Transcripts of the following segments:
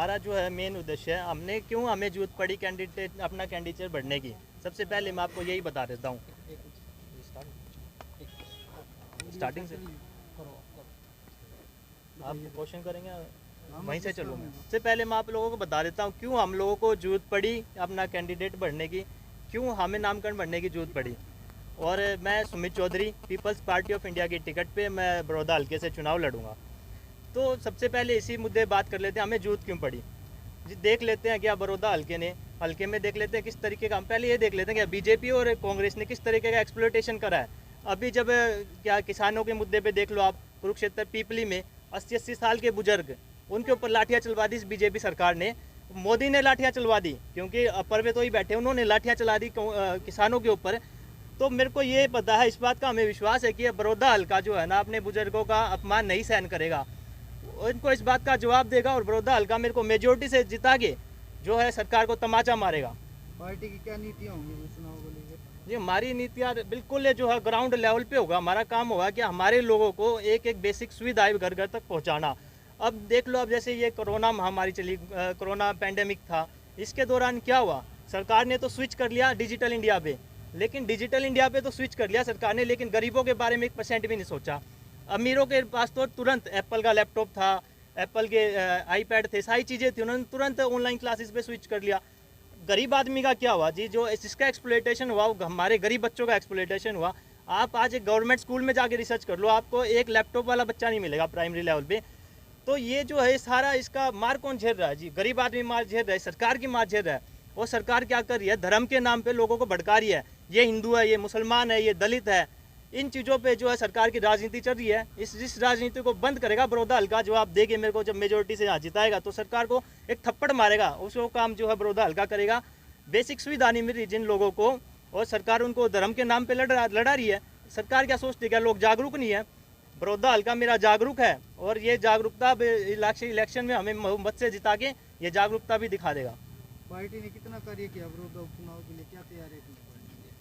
हमारा जो है मेन उद्देश्य है, हमें जरूरत पड़ी कैंडिडेट अपना कैंडिडेट बढ़ने की। सबसे पहले मैं आपको यही बता देता हूँ, स्टार्टिंग से आप क्वेश्चन करेंगे वहीं से चलूँ मैं। सबसे पहले मैं आप लोगों को बता देता हूँ क्यों हम लोगों को जरूरत पड़ी अपना कैंडिडेट बढ़ने की, क्यों हमें नामकरण बढ़ने की जरूरत पड़ी। और मैं Sumit Chaudhary, people's party of India की टिकट पे मैं बड़ौदा हल्के से चुनाव लड़ूंगा। तो सबसे पहले इसी मुद्दे बात कर लेते हैं, हमें जरूरत क्यों पड़ी जी। देख लेते हैं क्या बड़ौदा हल्के में देख लेते हैं किस तरीके का, हम पहले ये देख लेते हैं क्या बीजेपी और कांग्रेस ने किस तरीके का एक्सप्लोइटेशन करा है। अभी जब क्या किसानों के मुद्दे पे देख लो आप, कुरुक्षेत्र पीपली में 80-80 साल के बुजुर्ग, उनके ऊपर लाठियाँ चलवा दी इस बीजेपी सरकार ने। मोदी ने लाठियाँ चलवा दी क्योंकि अपर वे तो ही बैठे, उन्होंने लाठियाँ चला दी किसानों के ऊपर। तो मेरे को ये पता है, इस बात का हमें विश्वास है कि बड़ौदा हल्का जो है ना अपने बुजुर्गों का अपमान नहीं सहन करेगा, उनको इस बात का जवाब देगा और बड़ौदा हल्का मेरे को मेजोरिटी से जिता के जो है सरकार को तमाचा मारेगा। पार्टी की क्या नीतियाँ होंगी चुनाव को लेकर? जी हमारी नीतियाँ बिल्कुल जो है ग्राउंड लेवल पे होगा। हमारा काम होगा कि हमारे लोगों को एक एक बेसिक सुविधाएं घर घर तक पहुंचाना। अब देख लो, अब जैसे ये कोरोना महामारी चली, कोरोना पैंडेमिक था, इसके दौरान क्या हुआ, सरकार ने तो स्विच कर लिया डिजिटल इंडिया पे, लेकिन डिजिटल इंडिया पे तो स्विच कर लिया सरकार ने, लेकिन गरीबों के बारे में 1% भी नहीं सोचा। अमीरों के पास तो तुरंत एप्पल का लैपटॉप था, एप्पल के आईपैड थे, सारी चीज़ें थी, उन्होंने तुरंत ऑनलाइन क्लासेस पे स्विच कर लिया। गरीब आदमी का क्या हुआ जी, जो इसका एक्सप्लॉइटेशन हुआ वो हमारे गरीब बच्चों का एक्सप्लॉइटेशन हुआ। आप आज एक गवर्नमेंट स्कूल में जाके रिसर्च कर लो, आपको एक लैपटॉप वाला बच्चा नहीं मिलेगा प्राइमरी लेवल पे। तो ये जो है सारा इसका मार कौन झेल रहा है जी, गरीब आदमी मार झेल रहा है, सरकार की मार झेल रहा है। और सरकार क्या कर रही है, धर्म के नाम पे लोगों को भड़का रही है, ये हिंदू है, ये मुसलमान है, ये दलित है, इन चीज़ों पे जो है सरकार की राजनीति चल रही है। इस राजनीति को बंद करेगा बड़ौदा हल्का, जवाब देके मेरे को जब मेजोरिटी से यहाँ जिताएगा तो सरकार को एक थप्पड़ मारेगा, उसको काम जो है बड़ौदा हल्का करेगा। बेसिक सुविधा नहीं मिल रही जिन लोगों को, और सरकार उनको धर्म के नाम पे लड़ा रही है। सरकार क्या सोचती है, क्या लोग जागरूक नहीं है? बड़ौदा हल्का मेरा जागरूक है, और ये जागरूकता इलेक्शन में हमें मत से जिता के ये जागरूकता भी दिखा देगा। पार्टी ने कितना कार्य किया बड़ौदा उपचुनाव के लिए, क्या तैयारी है?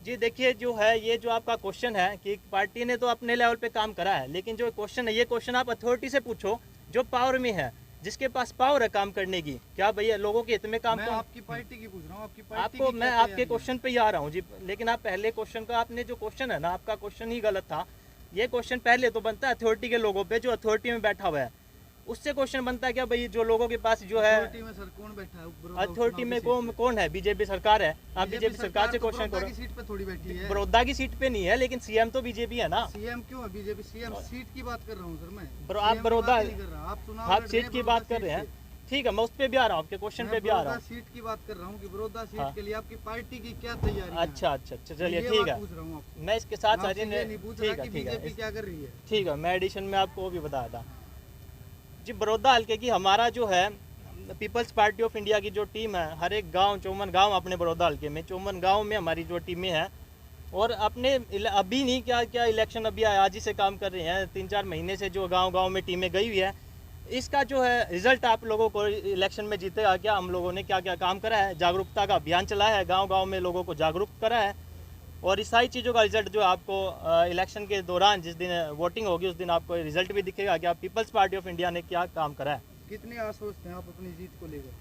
जी देखिए, जो है ये जो आपका क्वेश्चन है कि पार्टी ने तो अपने लेवल पे काम करा है, लेकिन जो क्वेश्चन है ये क्वेश्चन आप अथॉरिटी से पूछो जो पावर में है, जिसके पास पावर है काम करने की। क्या भैया लोगों के हित में काम? मैं आपकी पार्टी की पूछ रहा हूँ, आपकी पार्टी आपको मैं आपके क्वेश्चन पे ही आ रहा हूँ जी, लेकिन आप पहले क्वेश्चन का, आपने जो क्वेश्चन है ना, आपका क्वेश्चन ही गलत था। ये क्वेश्चन पहले तो बनता है अथॉरिटी के लोगों पे, जो अथॉरिटी में बैठा हुआ है, उससे क्वेश्चन बनता है क्या भाई जो लोगों के पास जो है अथॉरिटी में सर कौन बैठा है? अथॉरिटी में कौन है? बीजेपी सरकार है। आप बीजेपी सरकार से क्वेश्चन करो। सीट पे थोड़ी बैठी है, बड़ौदा की सीट पे नहीं है, लेकिन सीएम तो बीजेपी है ना। सीएम क्यों है बीजेपी? सीएम सीट की बात कर रहा हूँ सर मैं। आप बड़ौदा, आप चुनाव आप सीट की बात कर रहे हैं, ठीक है, मैं उस पे भी आ रहा हूँ, आपके क्वेश्चन पे भी आ रहा हूँ। सीट की बात कर रहा हूँ कि बड़ौदा सीट के लिए आपकी पार्टी की क्या तैयारी है? अच्छा, चलिए ठीक है, मैं इसके साथ साथ ठीक है, क्या कर रही है, ठीक है, मैं एडिशन में आपको वो भी बताया था जी। बड़ौदा हल्के की हमारा जो है पीपल्स पार्टी ऑफ इंडिया की जो टीम है, हर एक गांव, 54 गांव अपने बड़ौदा हल्के में, 54 गांव में हमारी जो टीमें हैं, और अपने अभी नहीं क्या इलेक्शन अभी आज ही से काम कर रहे हैं, 3-4 महीने से जो गांव में टीमें गई हुई है। इसका जो है रिजल्ट आप लोगों को इलेक्शन में जीतेगा क्या, हम लोगों ने क्या क्या काम करा है, जागरूकता का अभियान चलाया है, गाँव में लोगों को जागरूक करा है, और इस सारी चीज़ों का रिजल्ट जो आपको इलेक्शन के दौरान जिस दिन वोटिंग होगी उस दिन आपको रिजल्ट भी दिखेगा कि आप पीपल्स पार्टी ऑफ इंडिया ने क्या काम करा है। कितने आश्वस्त हैं आप अपनी जीत को लेकर?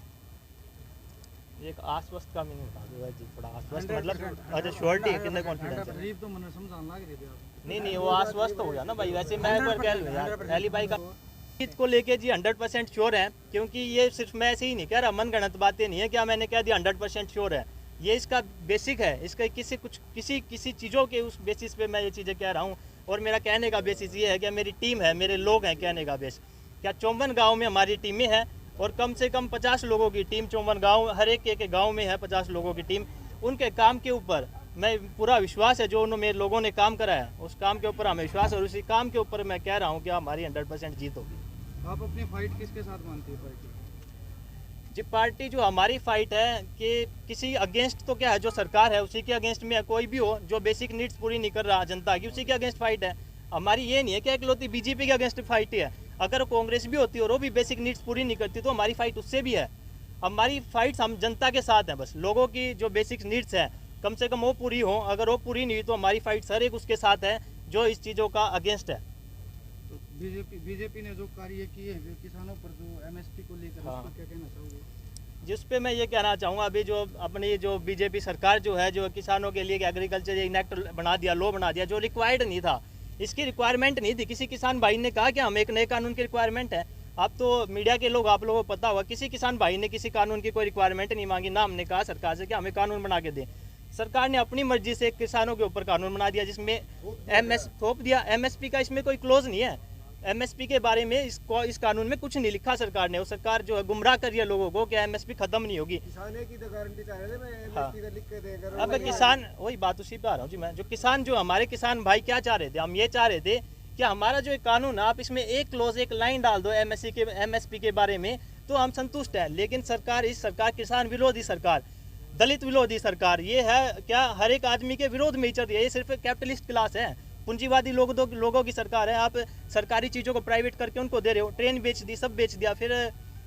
एक आश्वस्त का मैंने बता दूंगा जी, थोड़ा आश्वस्त मतलब अच्छा श्योरिटी कितने कॉन्फिडेंस है? तो मैंने समझाने लग रहे थे आप। नहीं वो आश्वस्त हो गया ना भाई, वैसे मैं एक बार कह लूँ यार, अली भाई का जीत को लेके जी 100% श्योर है, क्योंकि ये सिर्फ मैं ऐसे ही नहीं कह रहा, मन गणत बातें नहीं है क्या मैंने कह दिया 100% श्योर है। ये इसका बेसिक है, इसका किसी चीज़ों के उस बेसिस पे मैं ये चीज़ें कह रहा हूँ, और मेरा कहने का बेसिस ये है कि मेरी टीम है, मेरे लोग हैं, कहने का बेस क्या 54 गांव में हमारी टीमें हैं, और कम से कम 50 लोगों की टीम 54 गांव, हर एक गांव में है 50 लोगों की टीम। उनके काम के ऊपर मैं पूरा विश्वास है, जो उन्होंने मेरे लोगों ने काम करा है उस काम के ऊपर हमें विश्वास है, और उसी काम के ऊपर मैं कह रहा हूँ कि हमारी 100% जीत होगी। आप अपनी फाइट किसके साथ मानती है पार्टी? जी पार्टी जो हमारी फाइट है कि किसी अगेंस्ट तो क्या है, जो सरकार है उसी के अगेंस्ट में है, कोई भी हो जो बेसिक नीड्स पूरी नहीं कर रहा जनता की, उसी के अगेंस्ट फाइट है हमारी। ये नहीं है कि इकलौती बीजेपी के अगेंस्ट फाइट है, अगर कांग्रेस भी होती और वो भी बेसिक नीड्स पूरी नहीं करती तो हमारी फाइट उससे भी है। हमारी फाइट्स हम जनता के साथ हैं, बस लोगों की जो बेसिक नीड्स हैं कम से कम वो पूरी हो, अगर वो पूरी नहीं हुई तो हमारी फाइट हर एक उसके साथ है जो इस चीज़ों का अगेंस्ट है। बीजेपी ने जो कार्य किए हैं किसानों पर, जो एमएसपी को लेकर, हाँ। उस पर क्या कहना चाहोगे? जिस पे मैं ये कहना चाहूँगा, अभी जो अपनी जो बीजेपी सरकार जो है, जो किसानों के लिए एग्रीकल्चर एक्ट बना दिया, लॉ बना दिया, जो रिक्वायर्ड नहीं था, इसकी रिक्वायरमेंट नहीं थी। किसी किसान भाई ने कहा कि हम एक नए कानून की रिक्वायरमेंट है। आप तो मीडिया के लोग, आप लोगों को पता होगा, किसी किसान भाई ने किसी कानून की कोई रिक्वायरमेंट नहीं मांगी ना। हमने कहा सरकार से कि हमें कानून बना के दें। सरकार ने अपनी मर्जी से किसानों के ऊपर कानून बना दिया, जिसमें थोप दिया। एमएसपी का इसमें कोई क्लोज नहीं है। एमएसपी के बारे में इस कानून में कुछ नहीं लिखा सरकार ने। वो सरकार जो है गुमराह कर रही है लोगों को कि एमएसपी खत्म नहीं होगी। किसान की तो गारंटी चाह रहे थे, मैं हाँ। एमएसपी का लिख के देगा। अब किसान, वही बात उसी पे आ रहा हूँ जी मैं। जो किसान, जो हमारे किसान भाई क्या चाह रहे थे, हम ये चाह रहे थे कि हमारा जो कानून है, आप इसमें एक क्लोज, एक लाइन डाल दो एमएसपी के बारे में, तो हम संतुष्ट हैं। लेकिन सरकार, इस सरकार किसान विरोधी सरकार, दलित विरोधी सरकार, ये है क्या, हर एक आदमी के विरोध में ही चल रही है। ये सिर्फ कैपिटलिस्ट क्लास है, पूंजीवादी लोगों की सरकार है। आप सरकारी चीज़ों को प्राइवेट करके उनको दे रहे हो। ट्रेन बेच दी, सब बेच दिया फिर।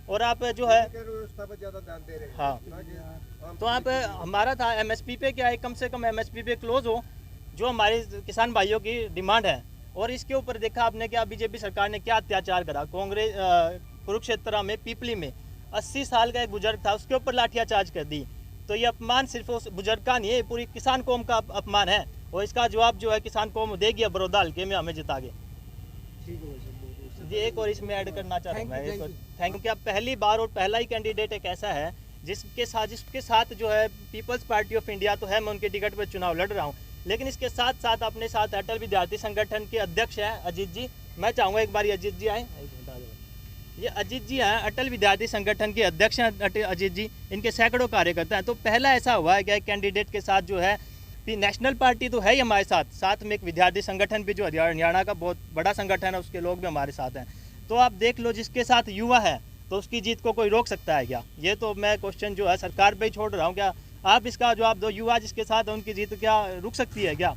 और आप जो है, ज्यादा ध्यान दे रहे हैं। हाँ, तो आप हमारा था एमएसपी पे क्या है, कम से कम एमएसपी पे क्लोज हो, जो हमारे किसान भाइयों की डिमांड है। और इसके ऊपर देखा आपने क्या बीजेपी सरकार ने क्या अत्याचार करा। कांग्रेस कुरुक्षेत्र में, पीपली में 80 साल का एक बुजुर्ग था, उसके ऊपर लाठियाचार्ज कर दी। तो ये अपमान सिर्फ उस बुजुर्ग का नहीं है, पूरी किसान कौम का अपमान है। और इसका जवाब जो है किसान कौम देगी अब बड़ौदा हल्के में हमें जिता के। ठीक है जी, एक और इसमें ऐड करना चाह रहा हूँ मैं। Thank you. क्या पहली बार और पहला ही कैंडिडेट एक ऐसा है जिसके साथ जो है पीपल्स पार्टी ऑफ इंडिया तो है, मैं उनके टिकट पर चुनाव लड़ रहा हूँ, लेकिन इसके साथ साथ अपने साथ अटल विद्यार्थी संगठन के अध्यक्ष हैं अजीत जी। मैं चाहूँगा एक बार अजीत जी आए। ये अजीत जी हैं, अटल विद्यार्थी संगठन के अध्यक्ष हैं अजीत जी। इनके सैकड़ों कार्यकर्ता हैं। तो पहला ऐसा हुआ है कि एक कैंडिडेट के साथ जो है, नेशनल पार्टी तो है ही हमारे साथ में एक विद्यार्थी संगठन भी, जो हरियाणा का बहुत बड़ा संगठन है, उसके लोग भी हमारे साथ हैं। तो आप देख लो, जिसके साथ युवा है तो उसकी जीत को कोई रोक सकता है क्या? ये तो मैं क्वेश्चन जो है सरकार पे ही छोड़ रहा हूँ। क्या आप इसका जवाब दो, युवा जिसके साथ है उनकी जीत क्या रुक सकती है क्या?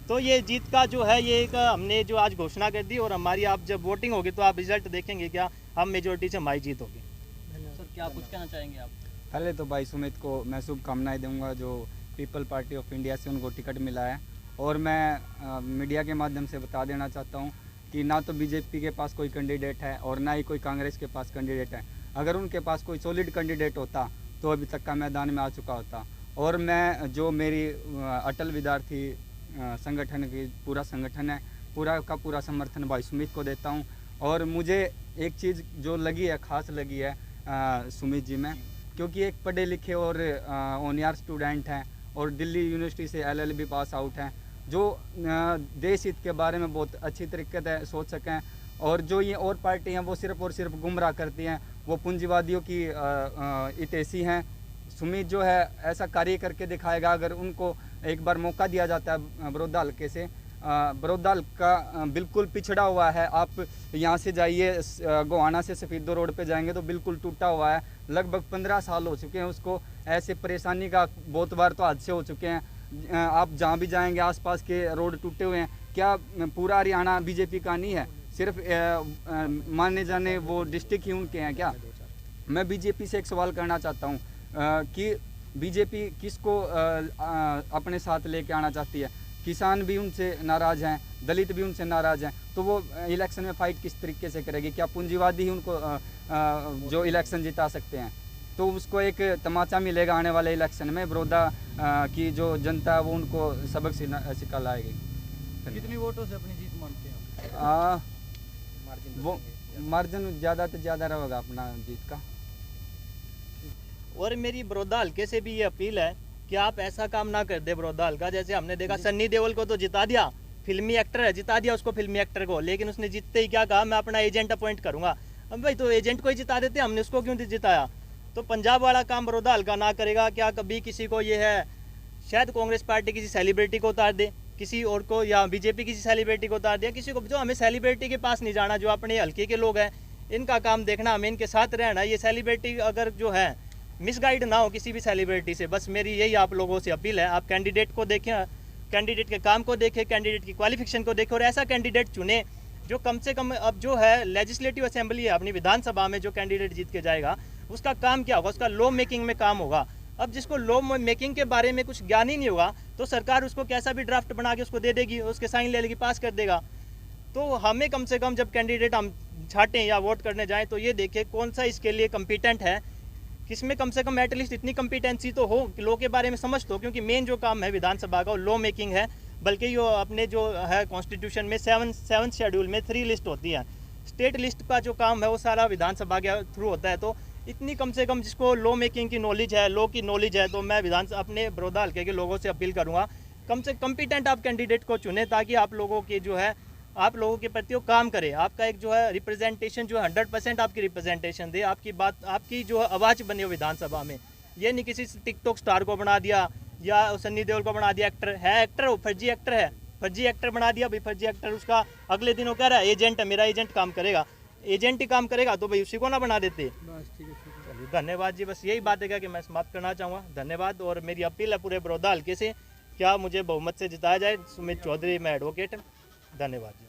तो ये जीत का जो है, ये एक हमने जो आज घोषणा कर दी, और हमारी आप जब वोटिंग होगी तो आप रिजल्ट देखेंगे, क्या हम मेजोरिटी से हमारी जीत होगी। सर, क्या कुछ कहना चाहेंगे आप? पहले तो भाई सुमित को मैं शुभकामनाएं दूंगा, जो पीपल पार्टी ऑफ इंडिया से उनको टिकट मिला है। और मैं मीडिया के माध्यम से बता देना चाहता हूं कि ना तो बीजेपी के पास कोई कैंडिडेट है और ना ही कोई कांग्रेस के पास कैंडिडेट है। अगर उनके पास कोई सॉलिड कैंडिडेट होता तो अभी तक का मैदान में आ चुका होता। और मैं जो मेरी अटल विद्यार्थी संगठन की पूरा संगठन है, पूरा का पूरा समर्थन भाई सुमित को देता हूं। और मुझे एक चीज़ जो लगी है, ख़ास लगी है सुमित जी में, क्योंकि एक पढ़े लिखे और ऑनियर स्टूडेंट हैं और दिल्ली यूनिवर्सिटी से LLB पास आउट हैं, जो देश हित के बारे में बहुत अच्छी तरीके से सोच सकें। और जो ये और पार्टी हैं वो सिर्फ और सिर्फ गुमराह करती हैं, वो पूंजीवादियों की हितैषी हैं। सुमित जो है ऐसा कार्य करके दिखाएगा। अगर उनको एक बार मौका दिया जाता है बड़ौदा हल्के से, बड़ौदा हल्का बिल्कुल पिछड़ा हुआ है। आप यहाँ से जाइए, गोहाना से सफीदो रोड पे जाएंगे तो बिल्कुल टूटा हुआ है। लगभग 15 साल हो चुके हैं उसको, ऐसे परेशानी का बहुत बार तो हादसे हो चुके हैं। आप जहाँ भी जाएंगे आसपास के रोड टूटे हुए हैं। क्या पूरा हरियाणा बीजेपी का नहीं है? सिर्फ माने जाने वो डिस्ट्रिक्ट ही उनके हैं क्या? मैं बीजेपी से एक सवाल करना चाहता हूँ कि बीजेपी किसको अपने साथ लेके आना चाहती है? किसान भी उनसे नाराज़ हैं, दलित भी उनसे नाराज़ हैं, तो वो इलेक्शन में फ़ाइट किस तरीके से करेगी? क्या पूंजीवादी ही उनको जो इलेक्शन जिता सकते हैं? तो उसको एक तमाचा मिलेगा आने वाले इलेक्शन में। बड़ौदा की जो जनता है वो उनको सबक सिखा लाएगी। कितनी वोटों से अपनी जीत मानते हैं? वो मार्जिन ज़्यादा से ज़्यादा रहेगा अपना जीत का। और मेरी बड़ौदा हल्के से भी ये अपील है कि आप ऐसा काम ना कर दे बड़ौदा हल्का, जैसे हमने देखा सन्नी देओल को तो जिता दिया, फिल्मी एक्टर है, जिता दिया उसको फिल्मी एक्टर को, लेकिन उसने जीतते ही क्या कहा, मैं अपना एजेंट अपॉइंट करूंगा। अब भाई तो एजेंट को ही जिता देते, हमने उसको क्यों जिताया? तो पंजाब वाला काम बड़ौदा हल्का ना करेगा क्या? कभी किसी को ये है, शायद कांग्रेस पार्टी किसी सेलिब्रिटी को उतार दे, किसी और को, या बीजेपी किसी सेलिब्रिटी को उतार दिया, किसी को, जो हमें सेलिब्रिटी के पास नहीं जाना, जो अपने हल्के के लोग हैं इनका काम देखना, हमें इनके साथ रहना। ये सेलिब्रिटी अगर जो है मिसगाइड ना हो किसी भी सेलिब्रिटी से, बस मेरी यही आप लोगों से अपील है। आप कैंडिडेट को देखें, कैंडिडेट के काम को देखें, कैंडिडेट की क्वालिफिकेशन को देखें, और ऐसा कैंडिडेट चुने जो कम से कम, अब जो है लेजिस्लेटिव असेंबली है अपनी विधानसभा में, जो कैंडिडेट जीत के जाएगा उसका काम क्या होगा? उसका लॉ मेकिंग में काम होगा। अब जिसको लॉ मेकिंग के बारे में कुछ ज्ञान ही नहीं होगा तो सरकार उसको कैसा भी ड्राफ्ट बना के उसको दे देगी, उसके साइन ले लेगी, पास कर देगा। तो हमें कम से कम जब कैंडिडेट हम छाटें या वोट करने जाएं तो ये देखें कौन सा इसके लिए कम्पिटेंट है, किसमें कम से कम एटलीस्ट इतनी कम्पिटेंसी तो हो कि लॉ के बारे में समझ तो, क्योंकि मेन जो काम है विधानसभा का वो लॉ मेकिंग है। बल्कि यो अपने जो है कॉन्स्टिट्यूशन में 7 शेड्यूल में 3 लिस्ट होती है, स्टेट लिस्ट का जो काम है वो सारा विधानसभा के थ्रू होता है। तो इतनी कम से कम जिसको लॉ मेकिंग की नॉलेज है, लॉ की नॉलेज है, तो मैं अपने बड़ौदा हल्के के लोगों से अपील करूँगा कम से कम्पिटेंट आप कैंडिडेट को चुने, ताकि आप लोगों की जो है आप लोगों के प्रति वो काम करे, आपका एक जो है रिप्रेजेंटेशन जो है 100% आपकी रिप्रेजेंटेशन दे, आपकी बात आपकी जो है आवाज़ बने हो विधानसभा में। ये नहीं किसी टिकटॉक स्टार को बना दिया या सन्नी देओल को बना दिया, एक्टर हो, फर्जी एक्टर है, फर्जी एक्टर बना दिया भाई, फर्जी एक्टर उसका अगले दिन वो कह रहा है एजेंट है, मेरा एजेंट काम करेगा, एजेंट ही काम करेगा तो भाई उसी को ना बना देते। बस ठीक है, शुक्रिया। चलिए धन्यवाद जी, बस यही बात है कि मैं समाप्त करना चाहूँगा। धन्यवाद। और मेरी अपील है पूरे बड़ौदा हल्के से, क्या मुझे बहुमत से जिताया जाए। सुमित चौधरी, मैं एडवोकेट। धन्यवाद जी।